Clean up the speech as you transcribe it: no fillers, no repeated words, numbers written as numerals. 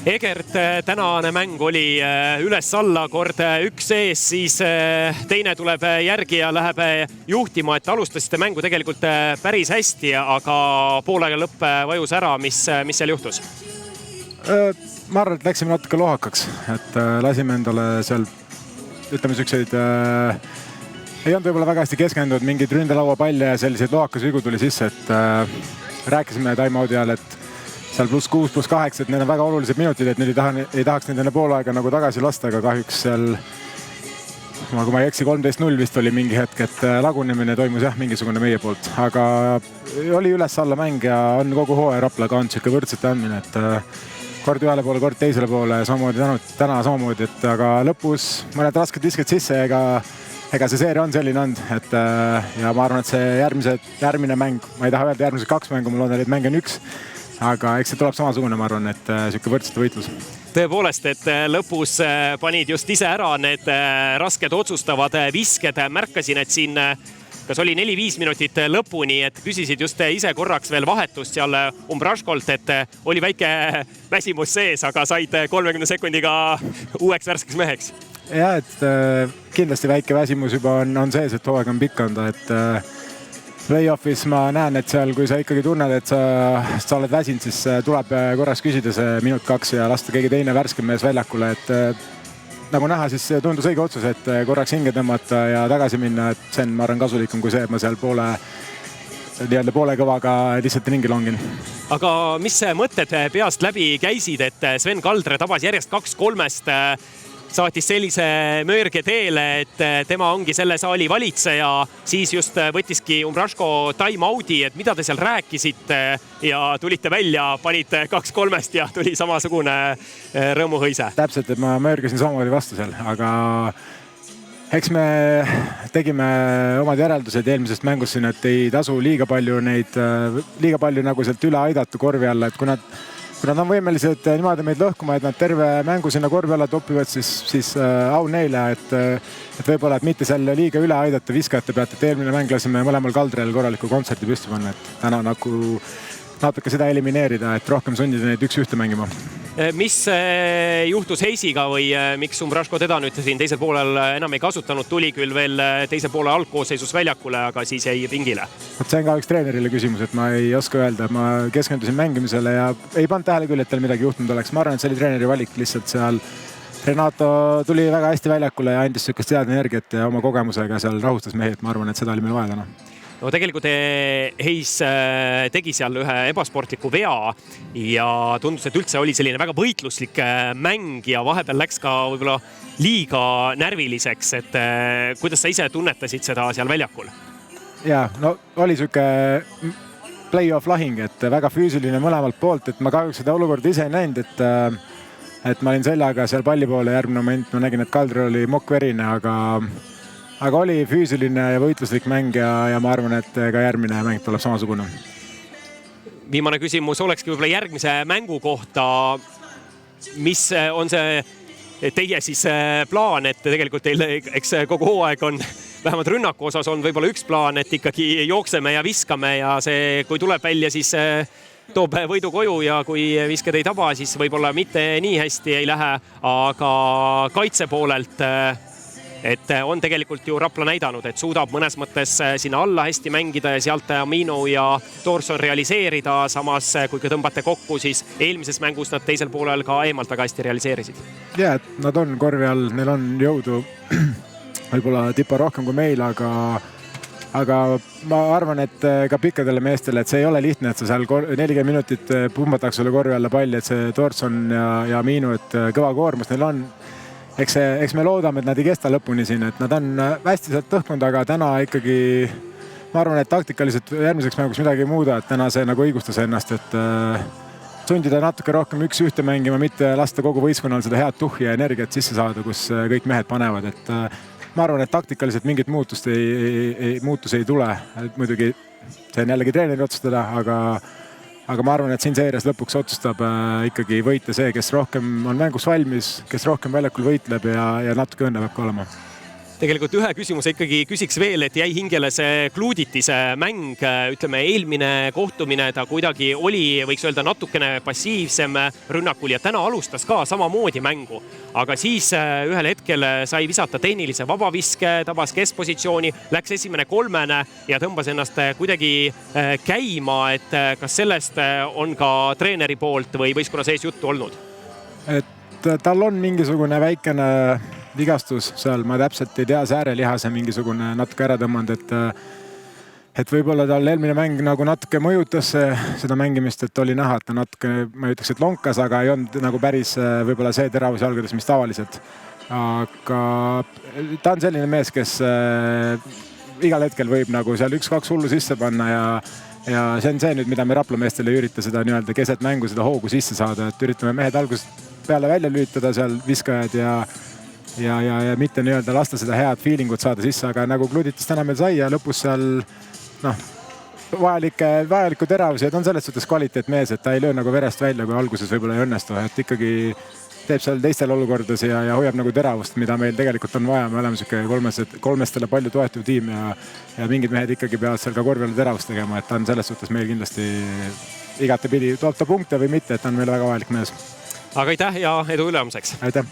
Egert, tänane mäng oli üles-alla, kord üks ees, siis teine tuleb järgi ja läheb juhtima, et alustasite mängu tegelikult päris hästi, aga poolega lõpp vajus ära, mis seal juhtus? Ma arvan, et läksime natuke lohakaks, et lasime endale seal, ütleme sükseid, ei olnud võib-olla väga hästi keskendunud, mingid ründelaua palle ja selliseid lohakas vigu tuli sisse, et rääkisime time-out'i ajal, et seal +6, +8, et need on väga olulised minutid, et nüüd ei tahaks neid enne poolaega nagu tagasi lasta, aga kahjuks seal, kui ma ei eksi, 13-0 vist oli mingi hetk, et lagunemine toimus jah, mingisugune meie poolt, aga oli üles-alla mäng ja on kogu hooaja Raplaga on siuke võrdsete andmine, et kord ühele poole, kord teisele poole, samamoodi täna samamoodi, et aga lõpus mõned rasked visked sisse, ega see seeria on selline olnud, et ja ma arvan, et see järgmine mäng, ma ei taha öelda järgmised 2 mängu, mul on neid mänge on 1, aga eks see tuleb samasugune, ma arvan, et siuke võrdsete võitlus. Tõepoolest, et lõpus panid just ise ära need rasked otsustavad visked. Märkasin, et siin kas oli 4-5 minutit lõpuni, et küsisid just ise korraks veel vahetust seal Umbraškolt, et oli väike väsimus sees, aga said 30 sekundiga uueks värskeks meheks. Ja, et kindlasti väike väsimus juba on sees, et hooaeg on pikk anda, et playoffis ma näen, et seal, kui sa ikkagi tunned, et sa oled väsinud, siis tuleb korraks küsida see minut 2 ja lasta keegi teine värskem mees väljakule, et nagu näha, siis tundus õige otsus, et korraks hinge tõmmata ja tagasi minna, et see on, ma arvan, kasulikum kui see, et ma seal poole kõvaga lihtsalt ringi longin. Aga mis mõtted peast läbi käisid, et Sven Kaldre tabas järjest 2-3-st, saatis sellise möörge teele, et tema ongi selle saali valitseja, siis just võttiski Umbraško time-out'i, et mida te seal rääkisite ja tulite välja, panite 2-3-st ja tuli samasugune rõõmuhõise. Täpselt, et ma möörgasin samamoodi vastu seal, aga eks me tegime omad järeldused eelmisest mängust siin, et ei tasu liiga palju nagu sealt üle aidata korvi alla, et kui nad on võimelised niimoodi meid lõhkuma, et nad terve mängu sinna korvi alla topivad, siis au neile, et võib-olla, et mitte seal liiga üle aidata viskajate pealt, et eelmine mäng lasime mõlemal Kaldrel korraliku kontserti püsti panna, et täna nagu natuke seda elimineerida, et rohkem sundida neid 1-1 mängima. Mis juhtus Heisiga või miks Umbraško teda nüüd siin teisel poolel enam ei kasutanud, tuli küll veel teise poole algkoosseisus väljakule, aga siis jäi pingile? See on ka üks treenerile küsimus, et ma ei oska öelda, ma keskendusin mängimisele ja ei pannud tähele küll, et tal midagi juhtunud oleks. Ma arvan, et see oli treeneri valik lihtsalt seal. Renato tuli väga hästi väljakule ja andis sükast head energiat ja oma kogemusega seal rahustas mehi, et ma arvan, et seda oli meil vaja täna. No tegelikult Heis tegi seal ühe ebasportliku vea ja tundus, et üldse oli selline väga võitluslik mäng ja vahepeal läks ka võib-olla liiga närviliseks, et kuidas sa ise tunnetasid seda seal väljakul? Ja, no oli siuke play-off lahing, et väga füüsiline mõlemalt poolt, et ma kahjuks seda olukorda ise ei näinud, et ma olin seljaga seal palli poole järgmine moment, ma nägin, et Kaldri oli mokkverine, aga oli füüsiline ja võitluslik mäng ja ma arvan, et ka järgmine mäng tuleb samasugune. Viimane küsimus olekski võib-olla järgmise mängu kohta. Mis on see teie siis plaan, et tegelikult teil eks kogu hooaeg on vähemalt rünnaku osas on võib-olla üks plaan, et ikkagi jookseme ja viskame ja see, kui tuleb välja, siis toob võidu koju ja kui visked ei taba, siis võib-olla mitte nii hästi ei lähe, aga kaitse poolelt et on tegelikult ju Rapla näidanud, et suudab mõnes mõttes sinna alla hästi mängida ja sealt Amino ja Thorson realiseerida. Samas, kui tõmbate kokku, siis eelmises mängus nad teisel poolel ka eemalt väga hästi realiseerisid. Ja, et nad on korvi all, neil on jõudu võib-olla tipa rohkem kui meil, aga ma arvan, et ka pikkadele meestele, et see ei ole lihtne, et sa seal 40 minutit pumbatakse üle korvi alla palli, et see Thorson ja Amino, et kõva koormus neil on. Eks me loodame, et nad ei kesta lõpuni siin, et nad on hästi sealt tõhkunud, aga täna ikkagi, ma arvan, et taktikaliselt järgmiseks mängus midagi ei muuda, et täna see nagu õigustas ennast, et sundida natuke rohkem 1-1 mängima, mitte lasta kogu võistkonnal seda head tuhhi ja energiat sisse saada, kus kõik mehed panevad, et ma arvan, et taktikaliselt mingit muutus ei tule, et muidugi see on jällegi treeneri otsustada, aga ma arvan, et siin seerias lõpuks otsustab ikkagi võita see, kes rohkem on mängus valmis, kes rohkem väljakul võitleb ja natuke õnne peab ka olema. tegelikult ühe küsimuse ikkagi küsiks veel, et jäi hingele see Kluuditise mäng, ütleme eelmine kohtumine ta kuidagi oli, võiks öelda natukene passiivsem rünnakul ja täna alustas ka samamoodi mängu. Aga siis ühel hetkel sai visata tehnilise vabaviske, tabas keskpositsiooni, läks esimene kolmene ja tõmbas ennast kuidagi käima, et kas sellest on ka treeneri poolt või võistkonna sees juttu olnud? Et tal on mingisugune väikene vigastus seal, ma täpselt ei tea, säärelihase mingisugune natuke ära tõmmanud, et võib-olla tal eelmine mäng nagu natuke mõjutas seda mängimist, et oli näha, et ta natuke, ma ei ütleks, et lonkas, aga ei olnud nagu päris võib-olla see teravus jalgades, mis tavaliselt. Aga ta on selline mees, kes igal hetkel võib nagu seal 1-2 hullu sisse panna ja see on see nüüd, mida me Rapla meestele ei ürita seda nii-öelda keset mängu seda hoogu sisse saada, et üritame mehed algusest peale välja lülitada seal viskajad ja mitte nii-öelda lasta seda head feelingut saada sisse, aga nagu Kluuditis täna meil sai ja lõpus seal vajaliku teravuse, et on selles suhtes kvaliteetmees, et ta ei löö nagu verest välja, kui alguses võib-olla ei õnnestu, et ikkagi teeb seal teistel olukordades ja hoiab nagu teravust, mida meil tegelikult on vaja. Me oleme siuke kolmestele palju toetuv tiim ja mingid mehed ikkagi peavad seal ka korvile teravust tegema, et ta on selles suhtes meil kindlasti igatepidi toob ta punkte või mitte, et ta on meil väga vajalik mees. Aga aitäh ja edu ülejäämiseks! Aitäh!